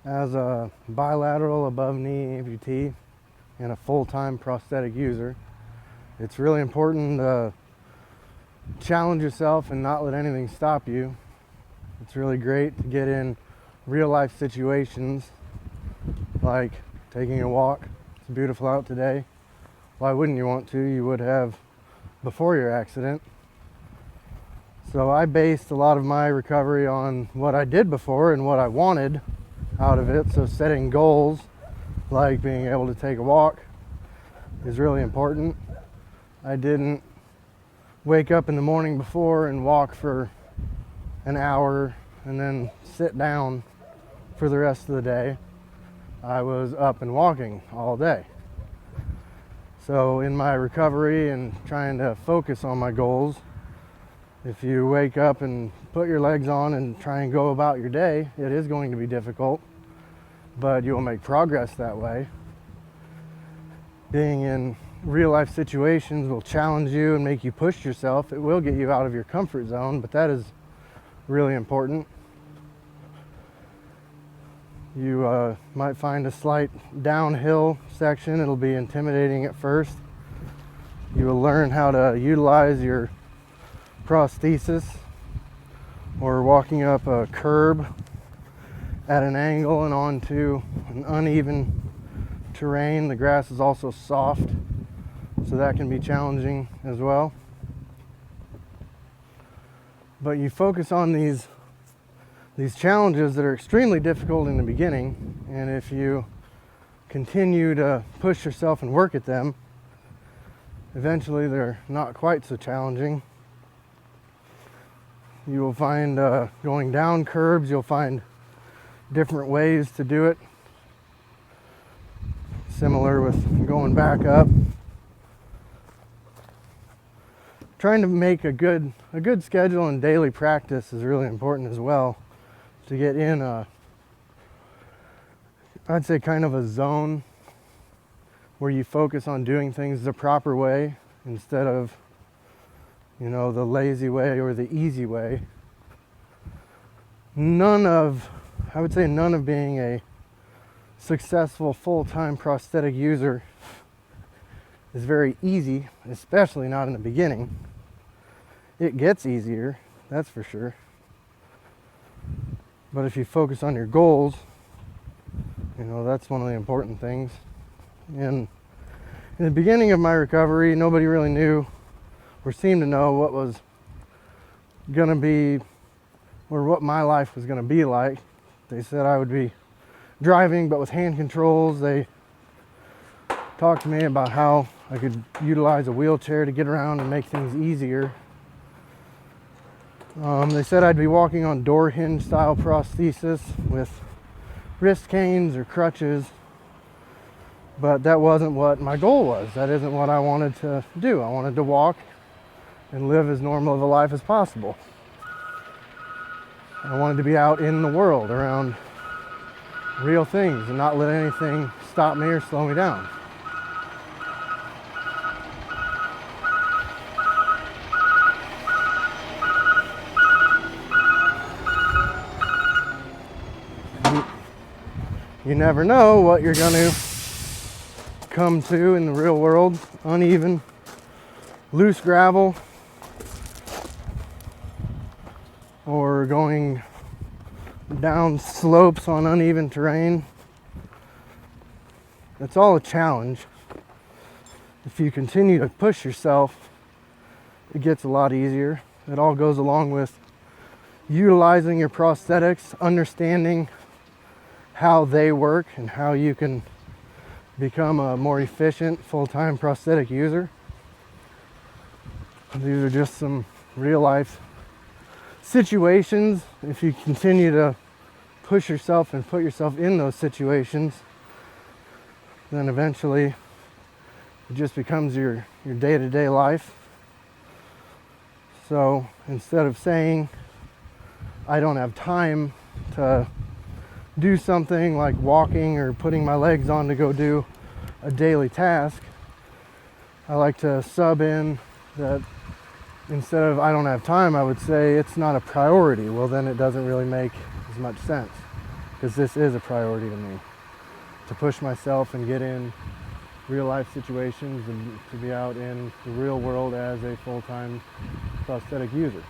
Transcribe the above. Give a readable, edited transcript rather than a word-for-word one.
As a bilateral above knee amputee and a full-time prosthetic user, it's really important to challenge yourself and not let anything stop you. It's really great to get in real life situations like taking a walk. It's beautiful out today. Why wouldn't you want to? You would have before your accident. So I based a lot of my recovery on what I did before and what I wanted out of it. So setting goals like being able to take a walk is really important. I didn't wake up in the morning before and walk for an hour and then sit down for the rest of the day. I was up and walking all day. So in my recovery and trying to focus on my goals, if you wake up and put your legs on and try and go about your day, it is going to be difficult, but you'll make progress that way. Being in real life situations will challenge you and make you push yourself. It will get you out of your comfort zone, but that is really important. You might find a slight downhill section. It'll be intimidating at first. You will learn how to utilize your prosthesis, or walking up a curb at an angle and onto an uneven terrain. The grass is also soft, so that can be challenging as well. But you focus on these challenges that are extremely difficult in the beginning, and if you continue to push yourself and work at them, eventually they're not quite so challenging. You will find going down curbs, you'll find different ways to do it, similar with going back up. Trying to make a good schedule and daily practice is really important as well, to get in I'd say kind of a zone where you focus on doing things the proper way instead of, the lazy way or the easy way. I would say none of being a successful full-time prosthetic user is very easy, especially not in the beginning. It gets easier, that's for sure. But if you focus on your goals, that's one of the important things. And in the beginning of my recovery, nobody really knew or seemed to know what was going to be, or what my life was going to be like. They said I would be driving, but with hand controls. They talked to me about how I could utilize a wheelchair to get around and make things easier. They said I'd be walking on door hinge style prosthesis with wrist canes or crutches, but that wasn't what my goal was. That isn't what I wanted to do. I wanted to walk and live as normal of a life as possible. I wanted to be out in the world around real things and not let anything stop me or slow me down. You never know what you're going to come to in the real world. Uneven, loose gravel, or going down slopes on uneven terrain. It's all a challenge. If you continue to push yourself, it gets a lot easier. It all goes along with utilizing your prosthetics, understanding how they work and how you can become a more efficient full-time prosthetic user. These are just some real life situations. If you continue to push yourself and put yourself in those situations, then eventually it just becomes your day-to-day life. So instead of saying I don't have time to do something like walking or putting my legs on to go do a daily task, I like to sub in that instead of I don't have time, I would say it's not a priority. Well, then it doesn't really make as much sense. because this is a priority to me, to push myself and get in real life situations and to be out in the real world as a full-time prosthetic user.